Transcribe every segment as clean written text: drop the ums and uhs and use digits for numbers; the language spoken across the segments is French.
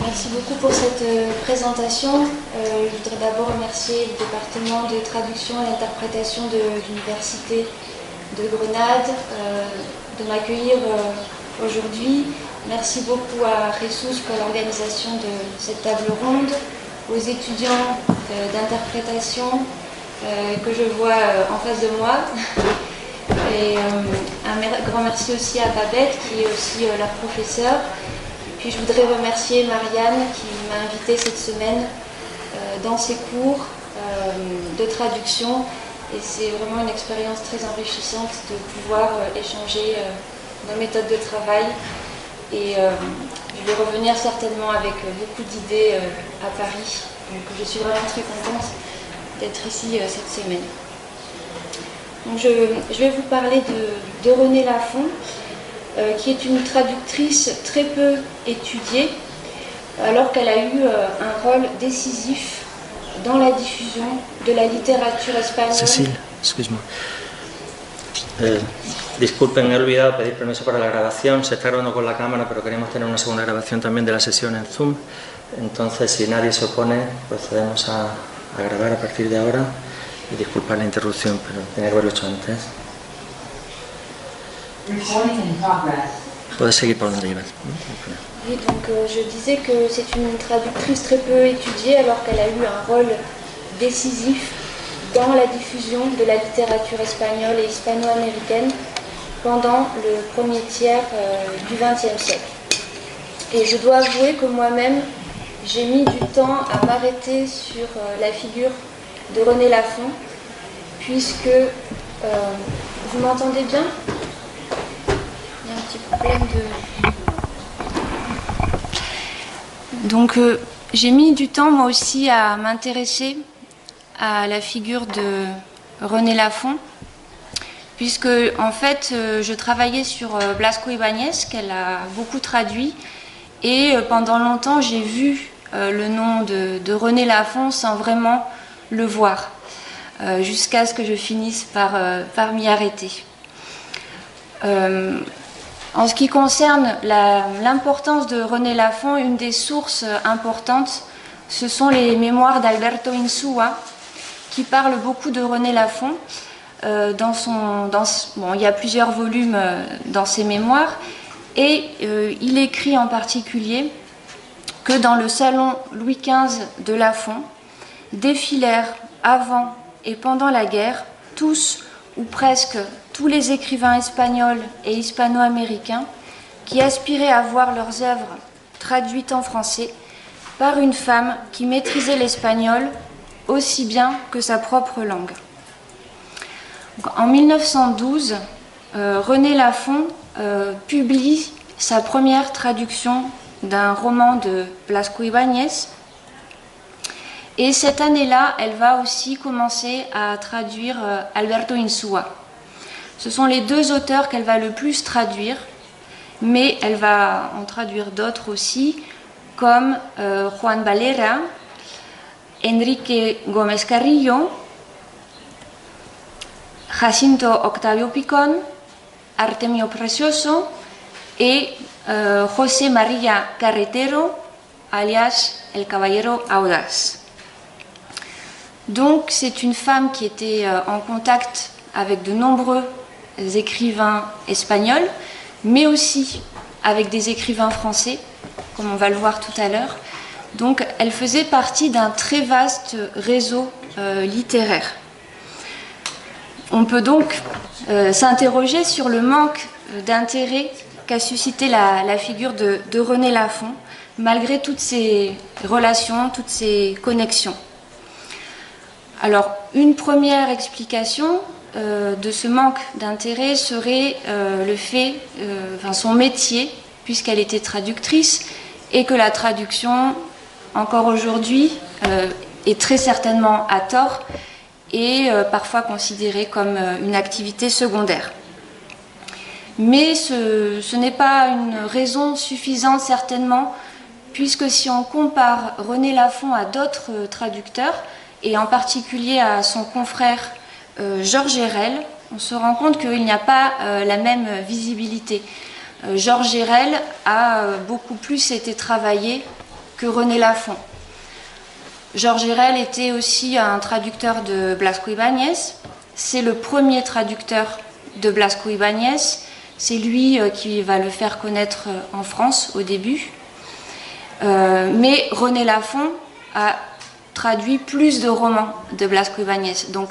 Merci beaucoup pour cette présentation. Je voudrais d'abord remercier le département de traduction et d'interprétation de l'Université de Grenade de m'accueillir aujourd'hui. Merci beaucoup à Jesus pour l'organisation de cette table ronde, aux étudiants d'interprétation que je vois en face de moi. Et un grand merci aussi à Babette qui est aussi la professeure. Puis je voudrais remercier Marianne qui m'a invitée cette semaine dans ses cours de traduction. Et c'est vraiment une expérience très enrichissante de pouvoir échanger nos méthodes de travail. Et je vais revenir certainement avec beaucoup d'idées à Paris. Donc je suis vraiment très contente d'être ici cette semaine. Donc je vais vous parler de Renée Lafont, qui est une traductrice très peu étudiée, alors qu'elle a eu un rôle décisif dans la diffusion de la littérature espagnole. Cécile, excuse-moi. Disculpen, he olvidado pedir permiso para la grabación. Se está grabando con la cámara, pero queremos tener una segunda grabación también de la sesión en Zoom. Entonces, si nadie se opone, procedemos a grabar a partir de ahora. Y disculpar la interrupción, pero tenía que haberlo hecho antes. Puedes seguir por donde ibas. Oui, donc je disais que c'est une traductrice très peu étudiée alors qu'elle a eu un rôle décisif dans la diffusion de la littérature espagnole et hispano-américaine pendant le premier tiers du XXe siècle. Et je dois avouer que moi-même, j'ai mis du temps à m'arrêter sur la figure de Renée Lafont, puisque vous m'entendez bien ? Il y a un petit problème de... Donc j'ai mis du temps moi aussi à m'intéresser à la figure de Renée Lafont, puisque en fait je travaillais sur Blasco Ibáñez, qu'elle a beaucoup traduit, et pendant longtemps j'ai vu le nom de Renée Lafont sans vraiment le voir, jusqu'à ce que je finisse par m'y arrêter. En ce qui concerne l'importance de Renée Lafont, une des sources importantes, ce sont les mémoires d'Alberto Insúa, qui parlent beaucoup de Renée Lafont. Il y a plusieurs volumes dans ses mémoires, et il écrit en particulier que dans le salon Louis XV de Lafont, défilèrent avant et pendant la guerre tous ou presque tous les écrivains espagnols et hispano-américains qui aspiraient à voir leurs œuvres traduites en français par une femme qui maîtrisait l'espagnol aussi bien que sa propre langue. En 1912, Renée Lafont publie sa première traduction d'un roman de Blasco Ibáñez. Et cette année-là, elle va aussi commencer à traduire Alberto Insúa. Ce sont les deux auteurs qu'elle va le plus traduire, mais elle va en traduire d'autres aussi, comme Juan Valera, Enrique Gómez Carrillo, Jacinto Octavio Picón, Artemio Precioso et José María Carretero, alias El Caballero Audaz. Donc c'est une femme qui était en contact avec de nombreux écrivains espagnols, mais aussi avec des écrivains français, comme on va le voir tout à l'heure. Donc elle faisait partie d'un très vaste réseau littéraire. On peut donc s'interroger sur le manque d'intérêt qu'a suscité la figure de Renée Lafont, malgré toutes ces relations, toutes ces connexions. Alors, une première explication de ce manque d'intérêt serait son métier, puisqu'elle était traductrice, et que la traduction, encore aujourd'hui, est très certainement à tort, et parfois considérée comme une activité secondaire. Mais ce n'est pas une raison suffisante, certainement, puisque si on compare Renée Lafont à d'autres traducteurs, et en particulier à son confrère Georges Herrel, on se rend compte qu'il n'y a pas la même visibilité. Georges Herrel a beaucoup plus été travaillé que René Lafon. Georges Herrel était aussi un traducteur de Blasco Ibáñez. C'est le premier traducteur de Blasco Ibáñez. C'est lui qui va le faire connaître en France au début. Mais René Lafon a traduit plus de romans de Blasco Ibáñez. Donc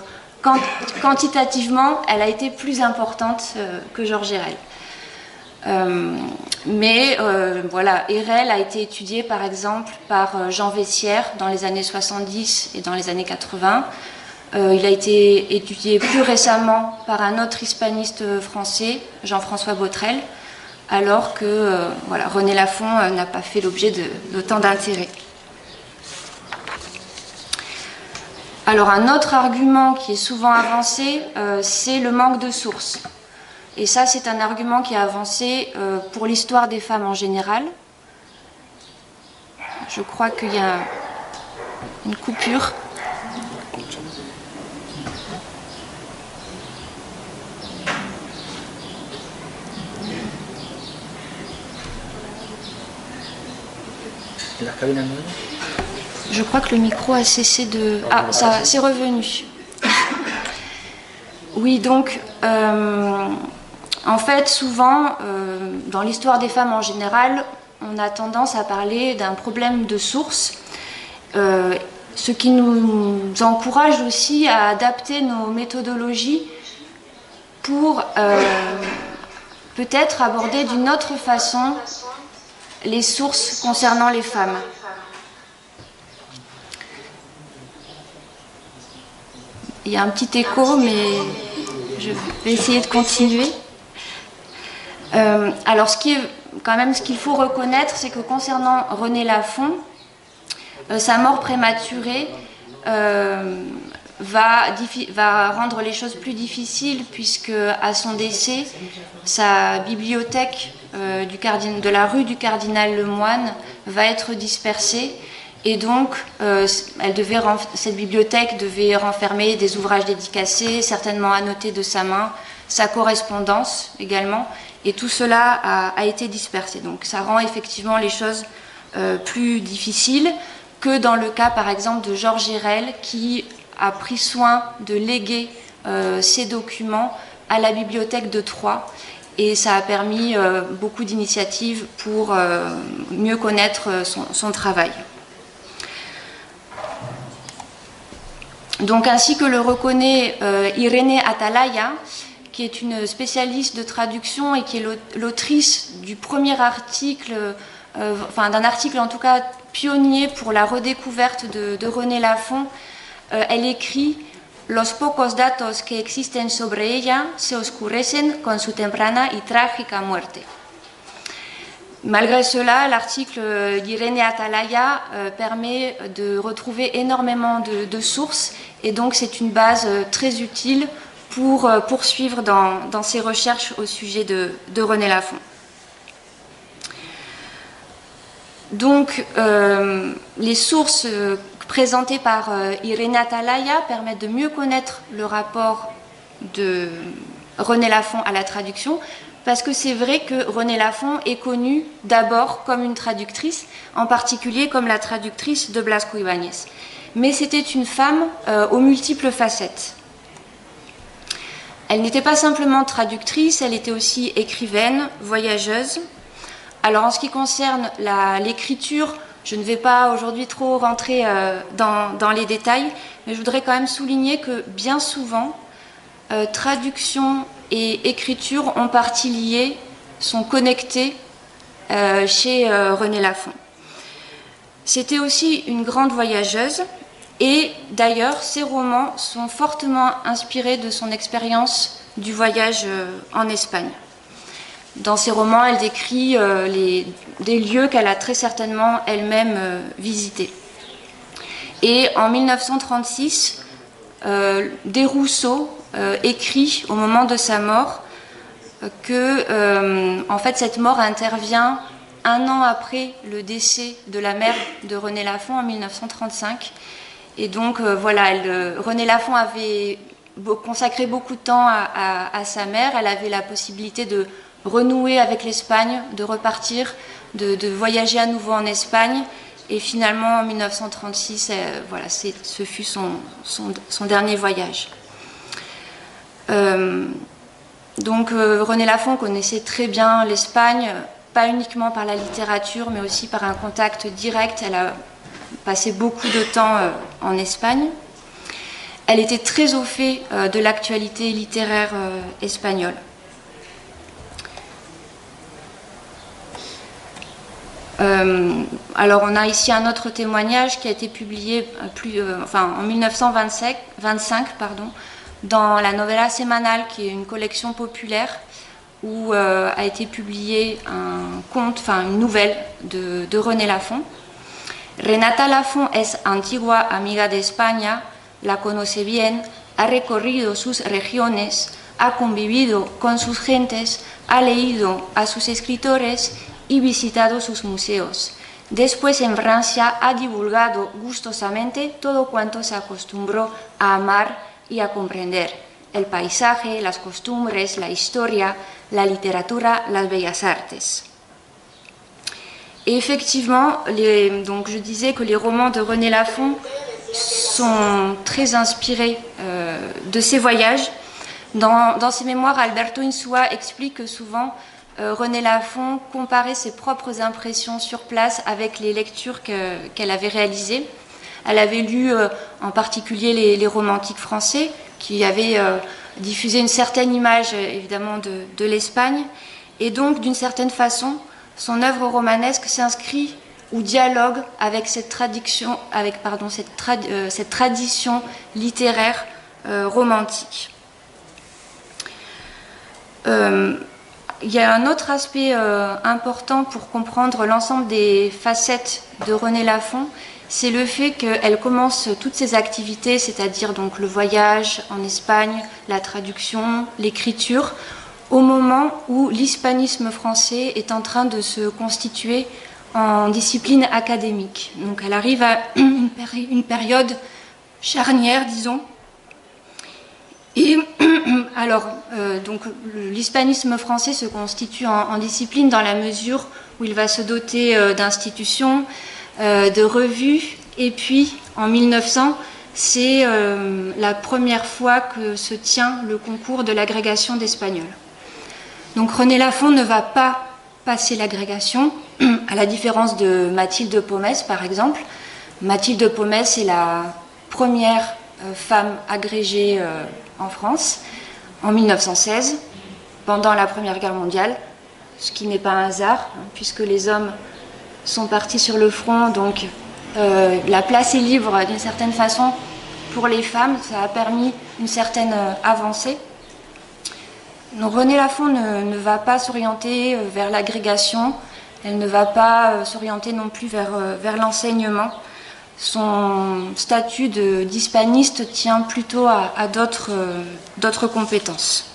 quantitativement, elle a été plus importante que Georges Herrel. Voilà, Herrel a été étudié par exemple par Jean Vessière dans les années 70 et dans les années 80. Il a été étudié plus récemment par un autre hispaniste français, Jean-François Botrel, alors que voilà, René Lafon n'a pas fait l'objet d'autant d'intérêt. Alors un autre argument qui est souvent avancé, c'est le manque de sources. Et ça, c'est un argument qui est avancé pour l'histoire des femmes en général. Je crois qu'il y a une coupure. Je crois que le micro a cessé de... Ah, ça, c'est revenu. Oui, donc, en fait, souvent, dans l'histoire des femmes en général, on a tendance à parler d'un problème de source, ce qui nous encourage aussi à adapter nos méthodologies pour peut-être aborder d'une autre façon les sources concernant les femmes. Il y a un petit écho, mais je vais essayer de continuer. Alors, ce qu'il faut reconnaître, c'est que concernant René Lafon, sa mort prématurée va rendre les choses plus difficiles, puisque à son décès, sa bibliothèque de la rue du Cardinal Lemoine va être dispersée. Et donc, cette bibliothèque devait renfermer des ouvrages dédicacés, certainement annotés de sa main, sa correspondance également, et tout cela a été dispersé. Donc ça rend effectivement les choses plus difficiles que dans le cas, par exemple, de Georges Herrel, qui a pris soin de léguer ces documents à la bibliothèque de Troyes, et ça a permis beaucoup d'initiatives pour mieux connaître son travail. Donc, ainsi que le reconnaît Irene Atalaya, qui est une spécialiste de traduction et qui est l'autrice du premier article, d'un article en tout cas pionnier pour la redécouverte de René Lafon. Elle écrit « Los pocos datos que existen sobre ella se oscurecen con su temprana y trágica muerte ». Malgré cela, l'article d'Irene Atalaya permet de retrouver énormément de sources, et donc c'est une base très utile pour poursuivre dans ses recherches au sujet de René Lafon. Donc, les sources présentées par Irene Atalaya permettent de mieux connaître le rapport de René Lafon à la traduction, parce que c'est vrai que René Lafon est connue d'abord comme une traductrice, en particulier comme la traductrice de Blasco Ibáñez. Mais c'était une femme aux multiples facettes. Elle n'était pas simplement traductrice, elle était aussi écrivaine, voyageuse. Alors en ce qui concerne l'écriture, je ne vais pas aujourd'hui trop rentrer dans les détails, mais je voudrais quand même souligner que bien souvent, traduction et écriture ont partie liée, sont connectées chez René Lafon. C'était aussi une grande voyageuse, et d'ailleurs ses romans sont fortement inspirés de son expérience du voyage en Espagne. Dans ses romans, elle décrit des lieux qu'elle a très certainement elle-même visités. Et en 1936, Desrousseaux écrit au moment de sa mort que en fait cette mort intervient un an après le décès de la mère de René Lafon en 1935. Et donc René Lafon avait consacré beaucoup de temps à sa mère. Elle avait la possibilité de renouer avec l'Espagne, de repartir, de voyager à nouveau en Espagne. et finalement en 1936, voilà, ce fut son dernier voyage. Donc Renée Lafont connaissait très bien l'Espagne, pas uniquement par la littérature, mais aussi par un contact direct. Elle a passé beaucoup de temps en Espagne. Elle était très au fait de l'actualité littéraire espagnole. Alors on a ici un autre témoignage qui a été publié en 1925 dans la Novela Semanal, qui est une collection populaire où a été publié un conte, une nouvelle de Renée Lafont. Renata Lafont es antigua amiga de España, la conoce bien, ha recorrido sus regiones, ha convivido con sus gentes, ha leído a sus escritores y visitado sus museos. Después en Francia ha divulgado gustosamente todo cuanto se acostumbró a amar y a comprender: el paisaje, las costumbres, la historia, la littérature, las bellas artes. Et effectivement, donc je disais que les romans de Renée Lafont sont très inspirés de ses voyages. Dans ses mémoires, Alberto Insua explique que souvent Renée Lafont comparait ses propres impressions sur place avec les lectures qu'elle avait réalisées. Elle avait lu en particulier les romantiques français qui avaient diffusé une certaine image évidemment de l'Espagne, et donc d'une certaine façon son œuvre romanesque s'inscrit ou dialogue avec cette tradition littéraire romantique. Il y a un autre aspect important pour comprendre l'ensemble des facettes de Renée Lafont, c'est le fait qu'elle commence toutes ses activités, c'est-à-dire donc le voyage en Espagne, la traduction, l'écriture, au moment où l'hispanisme français est en train de se constituer en discipline académique. Donc elle arrive à une période charnière, disons. Et alors, donc l'hispanisme français se constitue en discipline dans la mesure où il va se doter d'institutions, de revues, et puis en 1900, c'est la première fois que se tient le concours de l'agrégation d'espagnol. Donc Renée Lafont ne va pas passer l'agrégation, à la différence de Mathilde Pomès par exemple. Mathilde Pomès est la première femme agrégée en France en 1916, pendant la Première Guerre mondiale, ce qui n'est pas un hasard, puisque les hommes sont partis sur le front, donc la place est libre d'une certaine façon pour les femmes, ça a permis une certaine avancée. Donc Renée Lafont ne va pas s'orienter vers l'agrégation, elle ne va pas s'orienter non plus vers l'enseignement. Son statut d'hispaniste tient plutôt à d'autres compétences.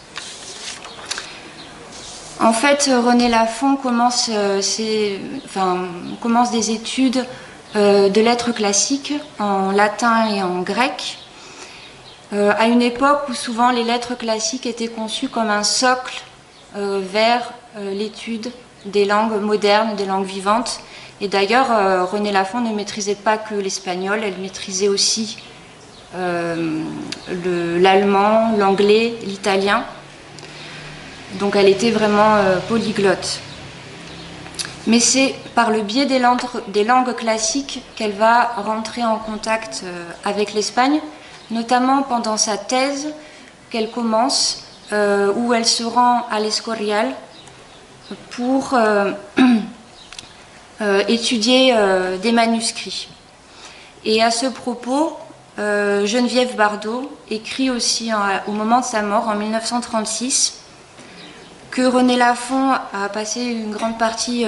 En fait, Renée Lafont commence des études de lettres classiques en latin et en grec, à une époque où souvent les lettres classiques étaient conçues comme un socle vers l'étude des langues modernes, des langues vivantes. Et d'ailleurs, Renée Lafont ne maîtrisait pas que l'espagnol, elle maîtrisait aussi l'allemand, l'anglais, l'italien. Donc elle était vraiment polyglotte. Mais c'est par le biais des langues classiques qu'elle va rentrer en contact avec l'Espagne, notamment pendant sa thèse qu'elle commence, où elle se rend à l'Escorial pour étudier des manuscrits. Et à ce propos, Geneviève Bardot écrit aussi au moment de sa mort, en 1936, que Renée Lafont a passé une grande partie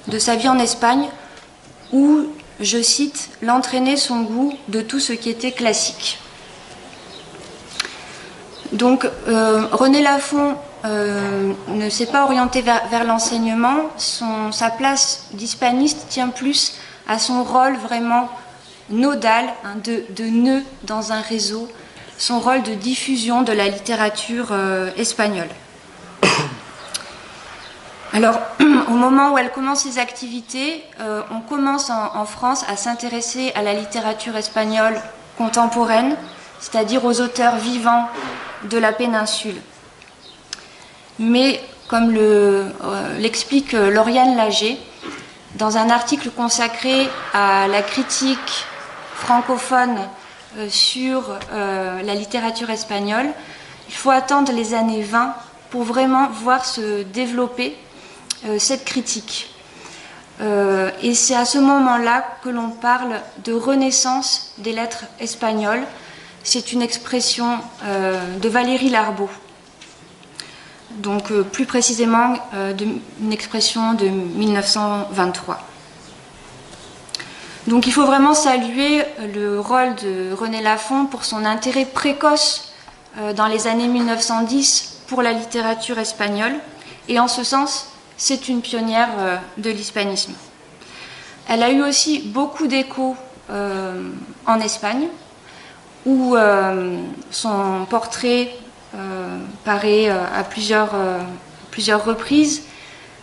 de sa vie en Espagne, où, je cite, l'entraînait son goût de tout ce qui était classique. Donc Renée Lafont ne s'est pas orientée vers l'enseignement. Sa place d'hispaniste tient plus à son rôle vraiment nodal, de nœud dans un réseau, son rôle de diffusion de la littérature espagnole. Alors, au moment où elle commence ses activités, on commence en France à s'intéresser à la littérature espagnole contemporaine, c'est-à-dire aux auteurs vivants de la péninsule. Mais, comme l'explique Lauriane Lager, dans un article consacré à la critique francophone sur la littérature espagnole, il faut attendre les années 20 pour vraiment voir se développer cette critique. Et c'est à ce moment-là que l'on parle de renaissance des lettres espagnoles. C'est une expression de Valérie Larbaud. Donc plus précisément une expression de 1923. Donc il faut vraiment saluer le rôle de René Lafont pour son intérêt précoce dans les années 1910 pour la littérature espagnole. Et en ce sens, c'est une pionnière de l'hispanisme. Elle a eu aussi beaucoup d'échos en Espagne, où son portrait paraît à plusieurs reprises.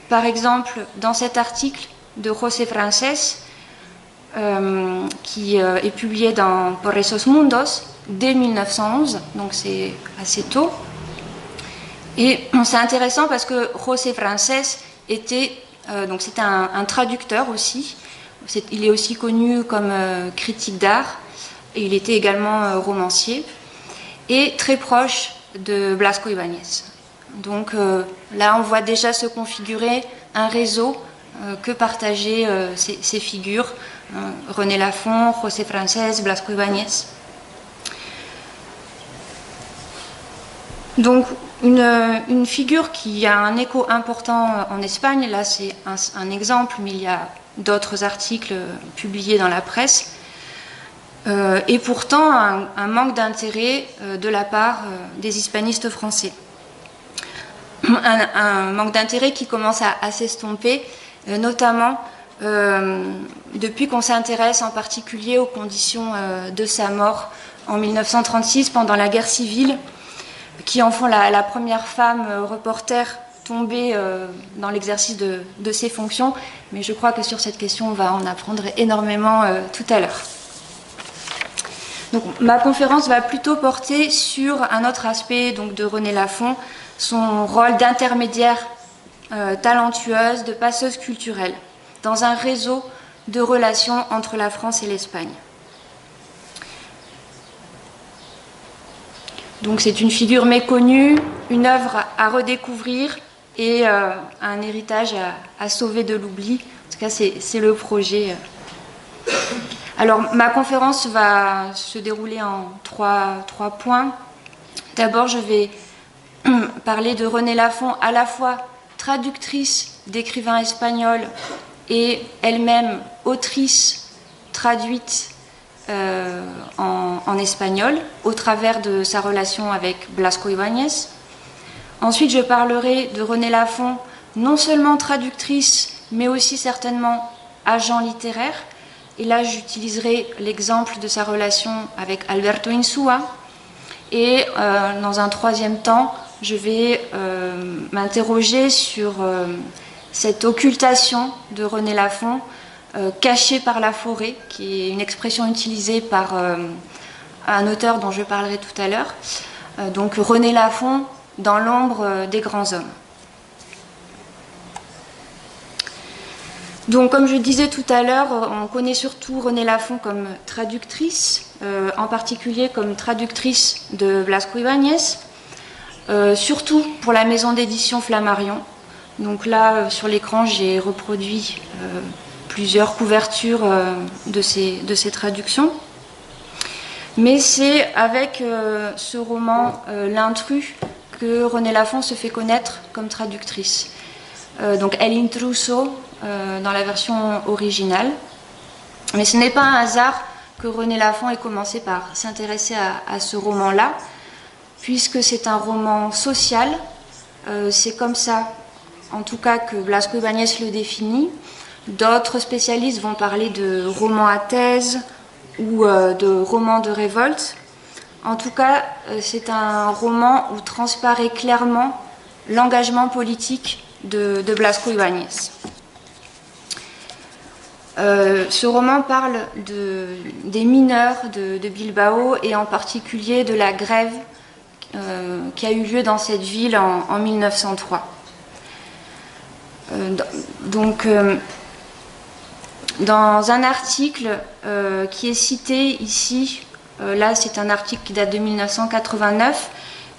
Par exemple, dans cet article de José Francés, qui est publié dans Por esos mundos dès 1911, donc c'est assez tôt. Et c'est intéressant parce que José Francés c'était un traducteur aussi. Il est aussi connu comme critique d'art et il était également romancier et très proche de Blasco Ibáñez. Donc là, on voit déjà se configurer un réseau que partageaient ces figures, René Lafont, José Francés, Blasco Ibáñez. Donc une figure qui a un écho important en Espagne, là c'est un exemple, mais il y a d'autres articles publiés dans la presse, et pourtant un manque d'intérêt de la part des hispanistes français. Un manque d'intérêt qui commence à s'estomper, notamment depuis qu'on s'intéresse en particulier aux conditions de sa mort en 1936 pendant la guerre civile, qui en font la première femme reporter tombée dans l'exercice de ses fonctions. Mais je crois que sur cette question, on va en apprendre énormément tout à l'heure. Donc, ma conférence va plutôt porter sur un autre aspect donc, de René Lafont, son rôle d'intermédiaire talentueuse, de passeuse culturelle, dans un réseau de relations entre la France et l'Espagne. Donc c'est une figure méconnue, une œuvre à redécouvrir et un héritage à sauver de l'oubli. En tout cas, c'est le projet. Alors, ma conférence va se dérouler en trois points. D'abord, je vais parler de René Lafont, à la fois traductrice d'écrivains espagnols et elle-même autrice traduite en espagnol, au travers de sa relation avec Blasco Ibáñez. Ensuite, je parlerai de René Lafont, non seulement traductrice, mais aussi certainement agent littéraire. Et là, j'utiliserai l'exemple de sa relation avec Alberto Insua. Et dans un troisième temps, je vais m'interroger sur cette occultation de René Lafont, caché par la forêt, qui est une expression utilisée par un auteur dont je parlerai tout à l'heure. Donc René Lafont dans l'ombre des grands hommes. Donc comme je disais tout à l'heure, on connaît surtout René Lafont comme traductrice, en particulier comme traductrice de Blasco Ibáñez, surtout pour la maison d'édition Flammarion. Donc là, sur l'écran, j'ai reproduit plusieurs couvertures de ces traductions. Mais c'est avec ce roman L'intrus que René Lafont se fait connaître comme traductrice. Donc El Intruso dans la version originale. Mais ce n'est pas un hasard que René Lafont ait commencé par s'intéresser à ce roman-là, puisque c'est un roman social. C'est comme ça, en tout cas, que Blasco Ibáñez le définit. D'autres spécialistes vont parler de roman à thèse ou de roman de révolte. En tout cas, c'est un roman où transparaît clairement l'engagement politique de Blasco Ibáñez. Ce roman parle des mineurs de Bilbao et en particulier de la grève qui a eu lieu dans cette ville en 1903. Dans un article qui est cité ici, là c'est un article qui date de 1989,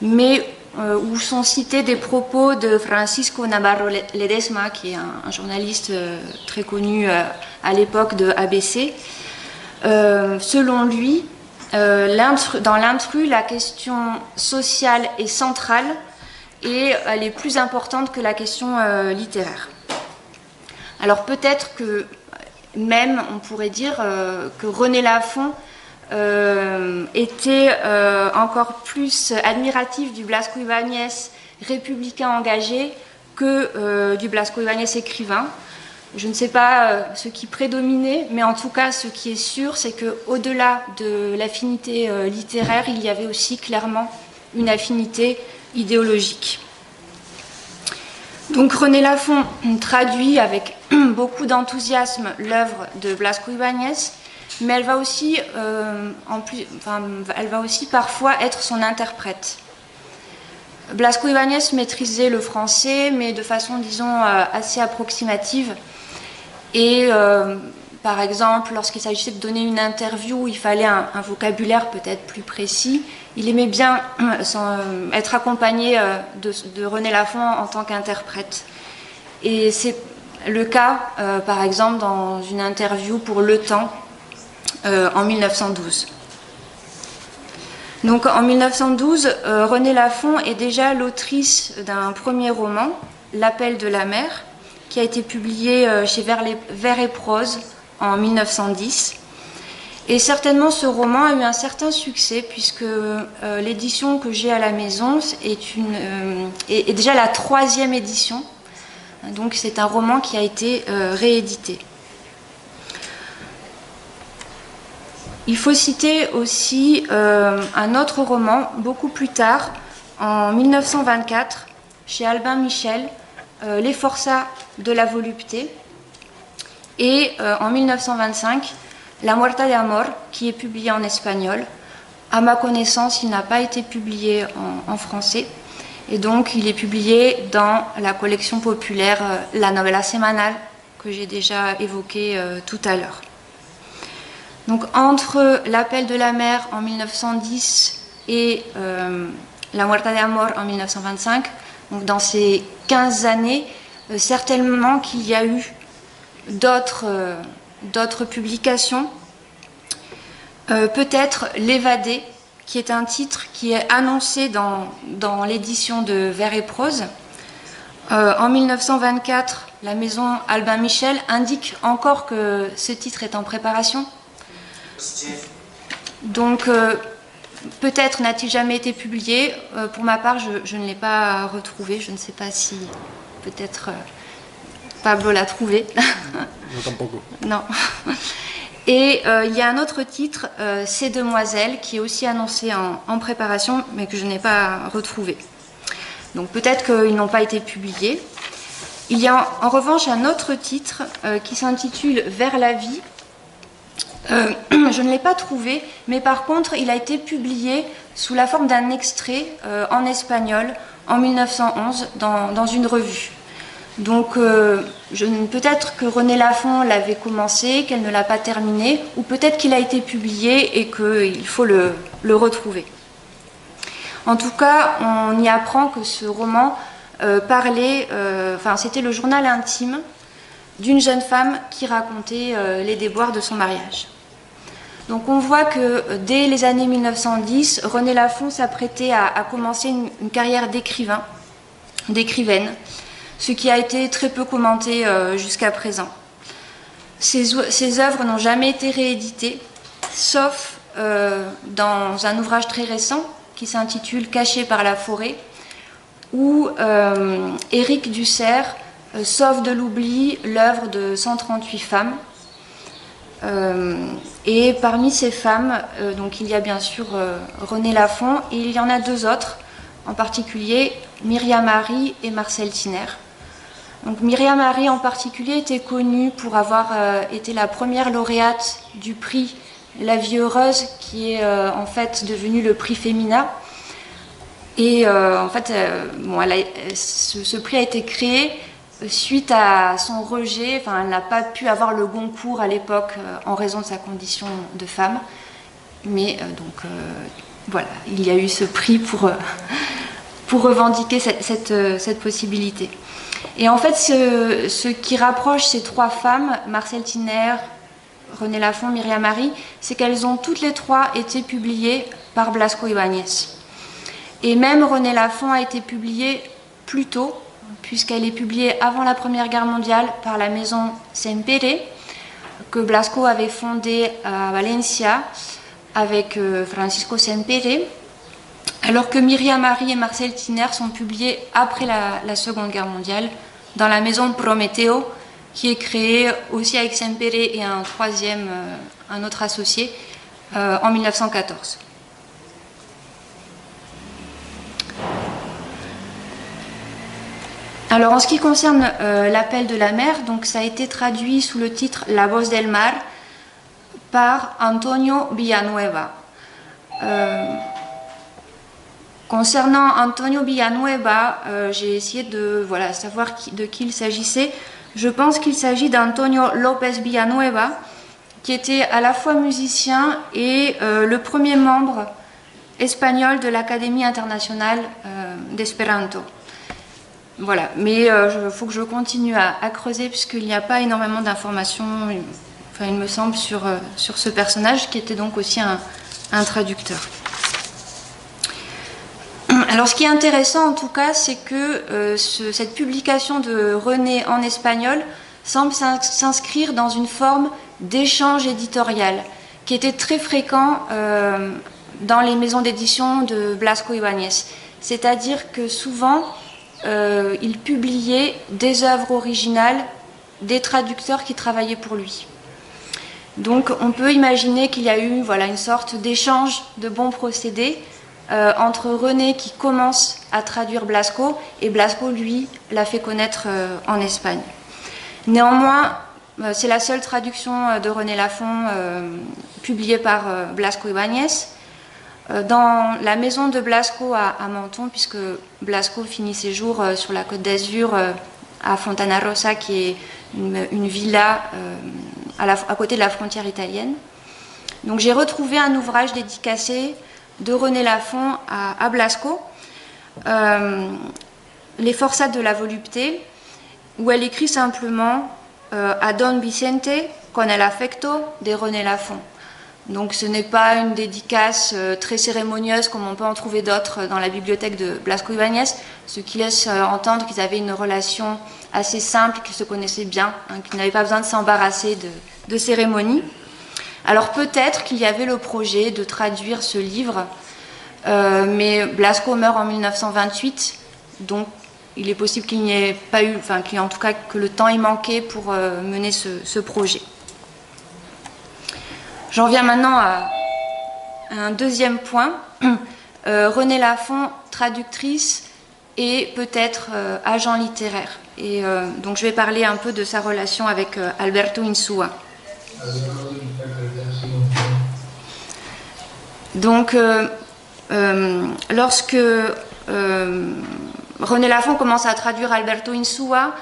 mais où sont cités des propos de Francisco Navarro Ledesma, qui est un journaliste très connu à l'époque de ABC. Selon lui, dans l'intrus, la question sociale est centrale et elle est plus importante que la question littéraire. Alors peut-être que même on pourrait dire que René Lafon était encore plus admiratif du Blasco Ibáñez républicain engagé que du Blasco Ibáñez écrivain. Je ne sais pas ce qui prédominait, mais en tout cas ce qui est sûr, c'est qu'au-delà de l'affinité littéraire, il y avait aussi clairement une affinité idéologique. Donc René Lafon traduit avec beaucoup d'enthousiasme l'œuvre de Blasco Ibáñez, mais elle va aussi parfois être son interprète. Blasco Ibáñez maîtrisait le français, mais de façon, disons, assez approximative. Et par exemple, lorsqu'il s'agissait de donner une interview, il fallait un vocabulaire peut-être plus précis. Il aimait bien être accompagné de René Lafon en tant qu'interprète. Et c'est le cas, par exemple, dans une interview pour Le Temps en 1912. Donc en 1912, René Lafon est déjà l'autrice d'un premier roman, L'Appel de la mer, qui a été publié chez Vers et Prose en 1910. Et certainement ce roman a eu un certain succès puisque l'édition que j'ai à la maison est déjà la 3e édition. Donc c'est un roman qui a été réédité. Il faut citer aussi un autre roman, beaucoup plus tard, en 1924, chez Albin Michel, Les forçats de la volupté, et en 1925, La muerta de amor, qui est publié en espagnol. À ma connaissance, il n'a pas été publié en français, et donc il est publié dans la collection populaire La novela semanal, que j'ai déjà évoquée tout à l'heure. Donc entre L'Appel de la mer en 1910 et La muerta de amor en 1925, donc dans ces 15 années, certainement qu'il y a eu d'autres publications. Peut-être L'Évadé, qui est un titre qui est annoncé dans l'édition de Vers et Prose. En 1924, la maison Albin Michel indique encore que ce titre est en préparation. Donc peut-être n'a-t-il jamais été publié. Pour ma part, je ne l'ai pas retrouvé. Je ne sais pas si peut-être Pablo l'a trouvé. Non, tampoco. Non. Et il y a un autre titre, Ces demoiselles, qui est aussi annoncé en préparation, mais que je n'ai pas retrouvé. Donc peut-être qu'ils n'ont pas été publiés. Il y a en revanche un autre titre qui s'intitule Vers la vie. Je ne l'ai pas trouvé, mais par contre, il a été publié sous la forme d'un extrait en espagnol en 1911 dans une revue. Donc peut-être que René Lafon l'avait commencé, qu'elle ne l'a pas terminé, ou peut-être qu'il a été publié et qu'il faut le retrouver. En tout cas, on y apprend que ce roman c'était le journal intime d'une jeune femme qui racontait les déboires de son mariage. Donc on voit que dès les années 1910, René Lafon s'apprêtait à commencer une carrière d'écrivaine, ce qui a été très peu commenté jusqu'à présent. Ses œuvres n'ont jamais été rééditées, sauf dans un ouvrage très récent qui s'intitule « Caché par la forêt », où Éric Dussert sauve de l'oubli l'œuvre de 138 femmes. Et parmi ces femmes, donc il y a bien sûr René Lafon, et il y en a deux autres, en particulier Myriam Hari et Marcel Tiner. Donc Myriam Hari en particulier était connue pour avoir été la première lauréate du prix La Vie Heureuse, qui est en fait devenu le prix Femina. Et en fait, ce prix a été créé suite à son rejet. Enfin, elle n'a pas pu avoir le Goncourt à l'époque en raison de sa condition de femme. Mais voilà, il y a eu ce prix pour revendiquer cette possibilité. Et en fait, ce qui rapproche ces trois femmes, Marcelle Tiner, René Lafont, Myriam Hari, c'est qu'elles ont toutes les trois été publiées par Blasco Ibáñez. Et même René Lafont a été publiée plus tôt, puisqu'elle est publiée avant la Première Guerre mondiale par la maison Sempere, que Blasco avait fondée à Valencia avec Francisco Sempere, alors que Myriam Hari et Marcelle Tiner sont publiées après la Seconde Guerre mondiale dans la maison Prometeo, qui est créée aussi avec Sempere et un autre associé en 1914. Alors en ce qui concerne l'appel de la mer, donc ça a été traduit sous le titre La Voz del Mar par Antonio Villanueva. Concernant Antonio Villanueva, j'ai essayé de savoir de qui il s'agissait. Je pense qu'il s'agit d'Antonio López Villanueva, qui était à la fois musicien et le premier membre espagnol de l'Académie internationale d'Espéranto. Voilà, mais il faut que je continue à creuser puisqu'il n'y a pas énormément d'informations, il me semble, sur ce personnage qui était donc aussi un traducteur. Alors ce qui est intéressant en tout cas, c'est que cette publication de René en espagnol semble s'inscrire dans une forme d'échange éditorial qui était très fréquent dans les maisons d'édition de Blasco Ibáñez. C'est-à-dire que souvent, il publiait des œuvres originales des traducteurs qui travaillaient pour lui. Donc on peut imaginer qu'il y a eu une sorte d'échange de bons procédés entre René qui commence à traduire Blasco et Blasco, lui, l'a fait connaître en Espagne. Néanmoins, c'est la seule traduction de René Lafont publiée par Blasco Ibáñez. Dans la maison de Blasco à Menton, puisque Blasco finit ses jours sur la côte d'Azur à Fontana Rosa, qui est une villa à côté de la frontière italienne. Donc j'ai retrouvé un ouvrage dédicacé de René Lafont à Blasco, Les Forçats de la Volupté, où elle écrit simplement à Don Vicente con el afecto de René Lafont. Donc ce n'est pas une dédicace très cérémonieuse comme on peut en trouver d'autres dans la bibliothèque de Blasco Ibáñez, ce qui laisse entendre qu'ils avaient une relation assez simple, qu'ils se connaissaient bien, qu'ils n'avaient pas besoin de s'embarrasser de cérémonies. Alors peut-être qu'il y avait le projet de traduire ce livre, mais Blasco meurt en 1928, donc il est possible qu'il n'y ait pas eu, en tout cas que le temps ait manqué pour mener ce projet. J'en viens maintenant à un deuxième point. René Lafont, traductrice et peut-être agent littéraire. Et donc je vais parler un peu de sa relation avec Alberto Insua. Donc lorsque René Lafont commence à traduire Alberto Insua,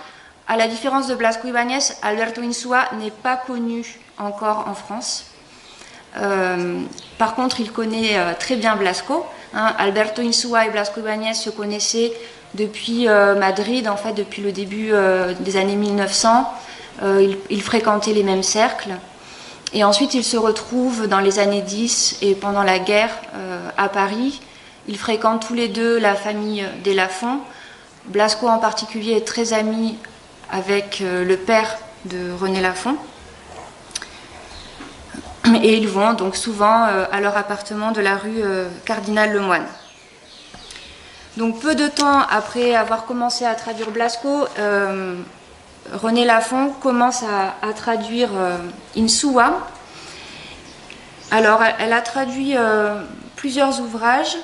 à la différence de Blasco Ibáñez, Alberto Insua n'est pas connu encore en France. Par contre, il connaît très bien Blasco. Alberto Insua et Blasco Ibáñez se connaissaient depuis Madrid, en fait, depuis le début des années 1900. Ils fréquentaient les mêmes cercles. Et ensuite, ils se retrouvent dans les années 10 et pendant la guerre à Paris. Ils fréquentent tous les deux la famille des Lafont. Blasco en particulier est très ami avec le père de René Lafont. Et ils vont donc souvent à leur appartement de la rue Cardinal Lemoine. Donc peu de temps après avoir commencé à traduire Blasco, René Lafont commence à traduire Insua. Alors elle a traduit plusieurs ouvrages.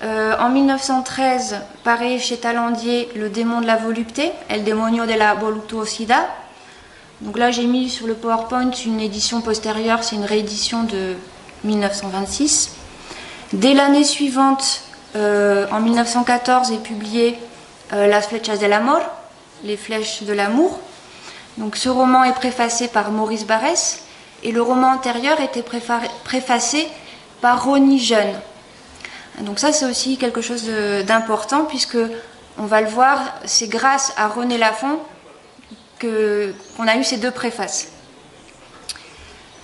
En 1913, paraît chez Talandier Le démon de la volupté, El demonio de la voluptuosidad. Donc là, j'ai mis sur le PowerPoint une édition postérieure, c'est une réédition de 1926. Dès l'année suivante, en 1914, est publié Las flechas del amor, Les flèches de l'amour. Donc ce roman est préfacé par Maurice Barrès et le roman antérieur était préfacé par Rosny Jeune. Donc ça, c'est aussi quelque chose d'important puisque, on va le voir, c'est grâce à René Lafon qu'on a eu ces deux préfaces.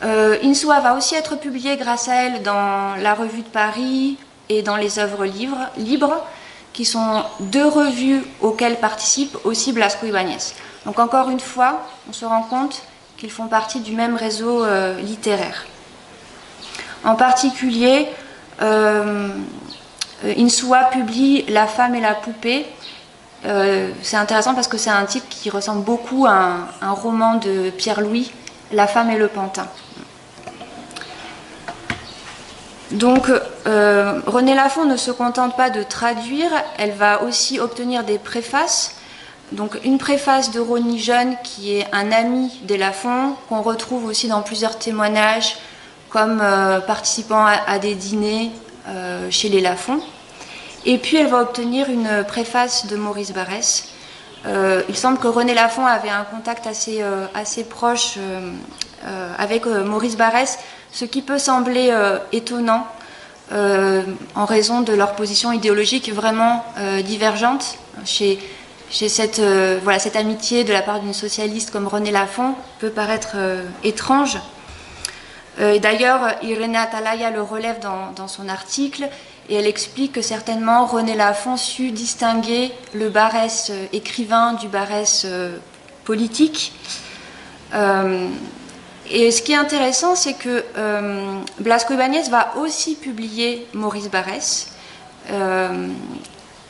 Insua va aussi être publié grâce à elle dans la Revue de Paris et dans les œuvres libres, qui sont deux revues auxquelles participe aussi Blasco Ibáñez. Donc encore une fois, on se rend compte qu'ils font partie du même réseau littéraire. En particulier, Insua publie La femme et la poupée. C'est intéressant parce que c'est un titre qui ressemble beaucoup à un roman de Pierre Louis, La femme et le pantin. Donc René Lafon ne se contente pas de traduire, elle va aussi obtenir des préfaces. Donc une préface de Rosny Jeune qui est un ami des Lafon, qu'on retrouve aussi dans plusieurs témoignages comme participant à des dîners chez les Lafon. Et puis elle va obtenir une préface de Maurice Barrès. Il semble que René Lafon avait un contact assez proche avec Maurice Barrès, ce qui peut sembler étonnant en raison de leur position idéologique vraiment divergente. Chez cette amitié de la part d'une socialiste comme René Lafon peut paraître étrange. D'ailleurs, Irene Atalaya le relève dans son article et elle explique que certainement René Lafon sut distinguer le Barrès écrivain du Barrès politique. Et ce qui est intéressant, c'est que Blasco Ibáñez va aussi publier Maurice Barrès.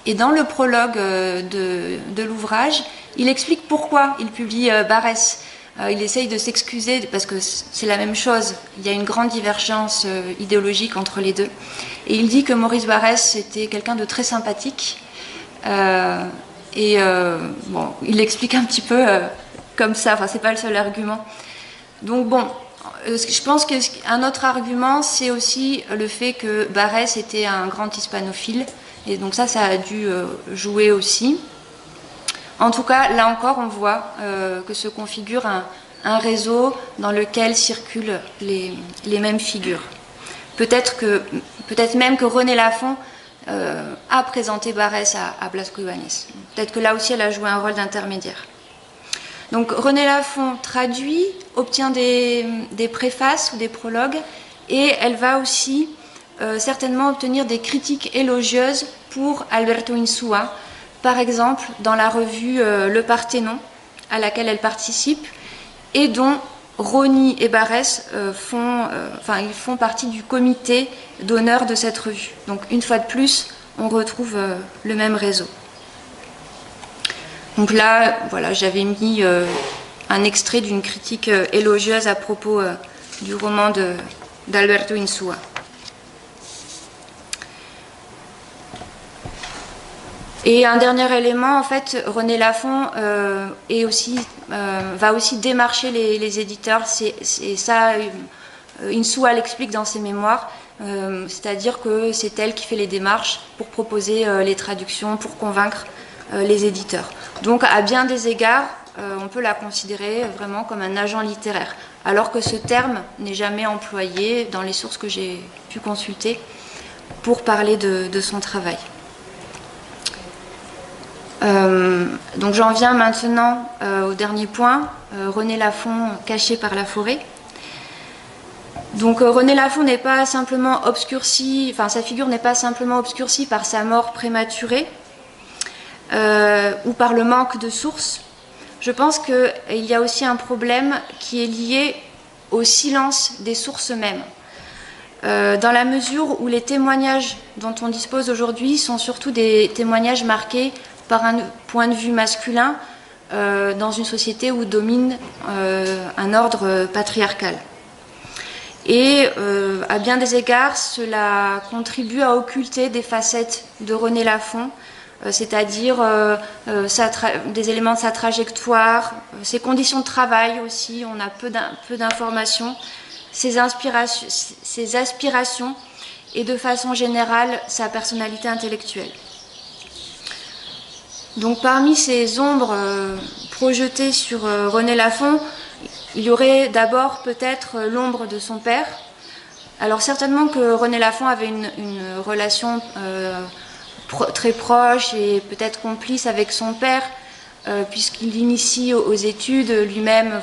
Et dans le prologue de l'ouvrage, il explique pourquoi il publie Barrès. Il essaye de s'excuser parce que c'est la même chose. Il y a une grande divergence idéologique entre les deux. Et il dit que Maurice Barrès était quelqu'un de très sympathique. Bon, il explique un petit peu comme ça. Enfin, c'est pas le seul argument. Donc bon, je pense qu'un autre argument, c'est aussi le fait que Barrès était un grand hispanophile. Et donc ça a dû jouer aussi. En tout cas, là encore, on voit que se configure un réseau dans lequel circulent les mêmes figures. Peut-être même que René Lafon a présenté Barrès à Blasco Ibáñez. Peut-être que là aussi, elle a joué un rôle d'intermédiaire. Donc René Lafon traduit, obtient des préfaces ou des prologues, et elle va aussi certainement obtenir des critiques élogieuses pour Alberto Insua, par exemple dans la revue Le Parthénon, à laquelle elle participe, et dont Rosny et Barrès ils font partie du comité d'honneur de cette revue. Donc une fois de plus, on retrouve le même réseau. Donc là, voilà, j'avais mis un extrait d'une critique élogieuse à propos du roman d'Alberto Insua. Et un dernier élément, en fait, René Lafon va aussi démarcher les éditeurs. C'est ça, Insua l'explique dans ses mémoires, c'est-à-dire que c'est elle qui fait les démarches pour proposer les traductions, pour convaincre les éditeurs. Donc à bien des égards, on peut la considérer vraiment comme un agent littéraire, alors que ce terme n'est jamais employé dans les sources que j'ai pu consulter pour parler de son travail. Donc j'en viens maintenant au dernier point, René Lafon caché par la forêt. Donc René Lafon n'est pas simplement obscurci, sa figure n'est pas simplement obscurcie par sa mort prématurée ou par le manque de sources. Je pense qu'il y a aussi un problème qui est lié au silence des sources mêmes. Dans la mesure où les témoignages dont on dispose aujourd'hui sont surtout des témoignages marqués par un point de vue masculin dans une société où domine un ordre patriarcal. Et à bien des égards, cela contribue à occulter des facettes de René Lafon, c'est-à-dire des éléments de sa trajectoire, ses conditions de travail aussi, on a peu d'informations, ses aspirations et de façon générale sa personnalité intellectuelle. Donc parmi ces ombres projetées sur René Lafon, il y aurait d'abord peut-être l'ombre de son père. Alors certainement que René Lafon avait une relation très proche et peut-être complice avec son père, puisqu'il l'initie aux études, lui-même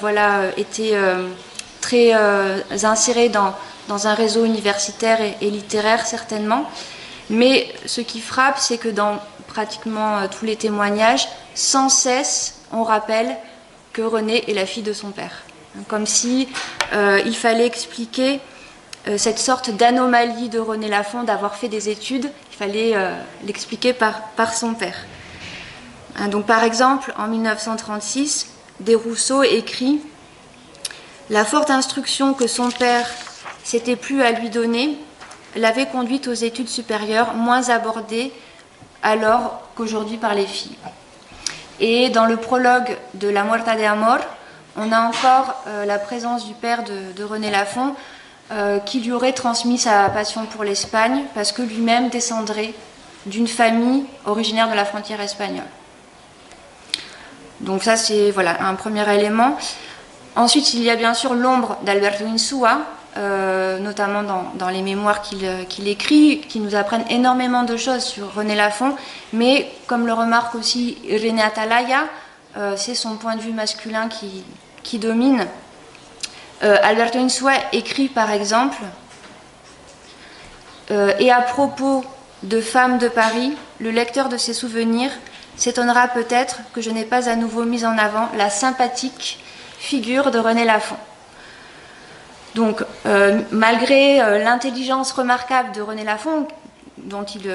était très inséré dans un réseau universitaire et littéraire certainement. Mais ce qui frappe, c'est que dans pratiquement tous les témoignages, sans cesse on rappelle que Renée est la fille de son père. Comme si il fallait expliquer cette sorte d'anomalie de René Lafon d'avoir fait des études, il fallait l'expliquer par son père. Donc par exemple, en 1936, Desrousseaux écrit « La forte instruction que son père s'était plu à lui donner l'avait conduite aux études supérieures moins abordées alors qu'aujourd'hui par les filles. » Et dans le prologue de La Muerta de Amor, on a encore la présence du père de René Lafon qui lui aurait transmis sa passion pour l'Espagne parce que lui-même descendrait d'une famille originaire de la frontière espagnole. Donc ça c'est un premier élément. Ensuite il y a bien sûr l'ombre d'Alberto Insua, notamment dans les mémoires qu'il écrit, qui nous apprennent énormément de choses sur René Lafon, mais comme le remarque aussi René Atalaya, c'est son point de vue masculin qui domine. Alberto Insua écrit par exemple et à propos de femmes de Paris, le lecteur de ses souvenirs s'étonnera peut-être que je n'ai pas à nouveau mis en avant la sympathique figure de René Lafon. Donc, malgré l'intelligence remarquable de René Lafon, dont il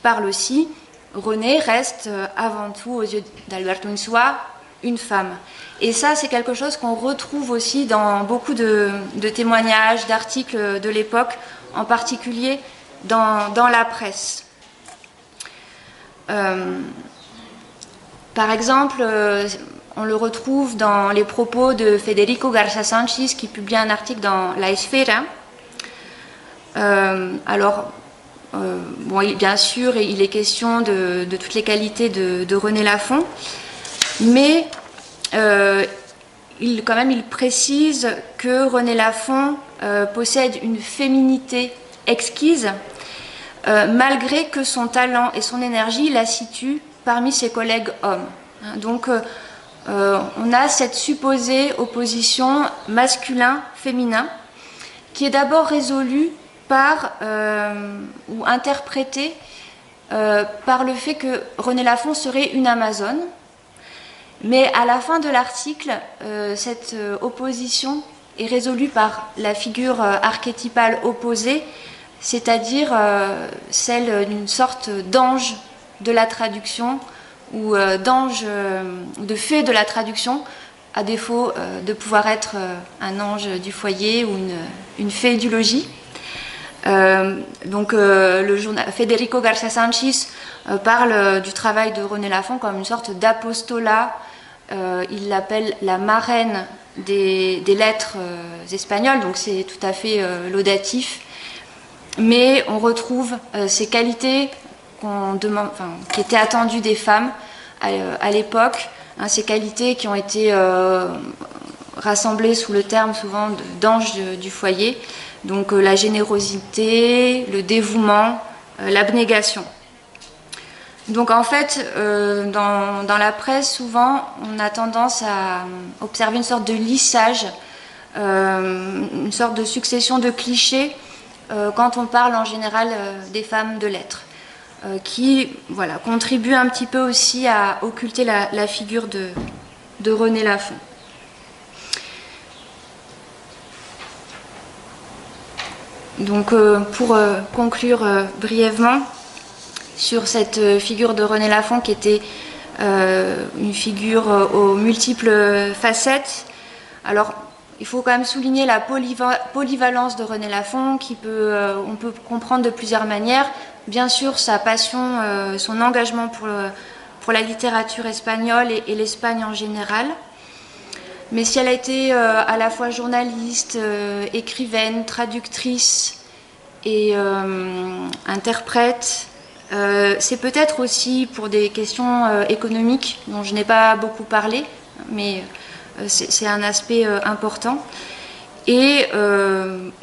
parle aussi, René reste avant tout, aux yeux d'Alberto Insua, une femme. Et ça, c'est quelque chose qu'on retrouve aussi dans beaucoup de témoignages, d'articles de l'époque, en particulier dans la presse. Par exemple, on le retrouve dans les propos de Federico Garza Sanchez qui publie un article dans La Esfera. Bien sûr, il est question de toutes les qualités de René Lafon, mais il précise que René Lafon possède une féminité exquise, malgré que son talent et son énergie la situent parmi ses collègues hommes. Donc, on a cette supposée opposition masculin-féminin qui est d'abord résolue ou interprétée par le fait que René Lafon serait une Amazone. Mais à la fin de l'article, cette opposition est résolue par la figure archétypale opposée, c'est-à-dire celle d'une sorte d'ange de la traduction ou d'ange de fée de la traduction, à défaut de pouvoir être un ange du foyer ou une fée du logis. Federico Garza Sanchez parle du travail de René Lafon comme une sorte d'apostolat. Il l'appelle la marraine des lettres espagnoles, donc c'est tout à fait laudatif. Mais on retrouve ces qualités qui étaient attendues des femmes à l'époque, ces qualités qui ont été rassemblées sous le terme souvent d'ange du foyer, donc la générosité, le dévouement, l'abnégation. Donc en fait, dans la presse, souvent, on a tendance à observer une sorte de lissage, une sorte de succession de clichés quand on parle en général des femmes de lettres, qui contribuent un petit peu aussi à occulter la figure de René Lafon. Donc pour conclure brièvement sur cette figure de René Lafon qui était une figure aux multiples facettes. Alors il faut quand même souligner la polyvalence de René Lafon, on peut comprendre de plusieurs manières. Bien sûr, sa passion, son engagement pour la littérature espagnole et l'Espagne en général. Mais si elle a été à la fois journaliste, écrivaine, traductrice et interprète, c'est peut-être aussi pour des questions économiques dont je n'ai pas beaucoup parlé, mais c'est un aspect important. Et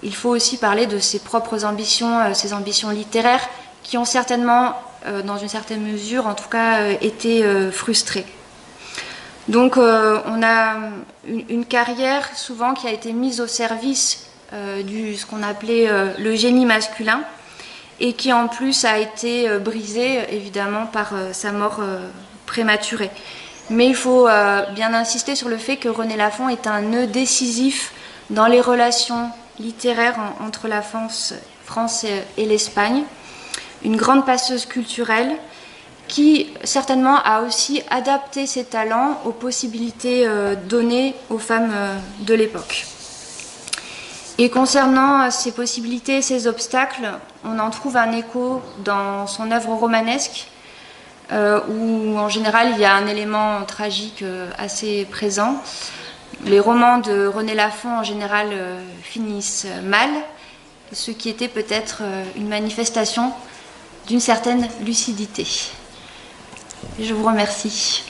il faut aussi parler de ses propres ambitions, ses ambitions littéraires, qui ont certainement, dans une certaine mesure, en tout cas, été frustrées. Donc on a une carrière souvent qui a été mise au service ce qu'on appelait le génie masculin, et qui en plus a été brisée évidemment par sa mort prématurée. Mais il faut bien insister sur le fait que René Lafon est un nœud décisif dans les relations littéraires entre la France et l'Espagne, une grande passeuse culturelle qui certainement a aussi adapté ses talents aux possibilités données aux femmes de l'époque. Et concernant ces possibilités, ces obstacles, on en trouve un écho dans son œuvre romanesque, où en général il y a un élément tragique assez présent. Les romans de René Lafon en général finissent mal, ce qui était peut-être une manifestation d'une certaine lucidité. Je vous remercie.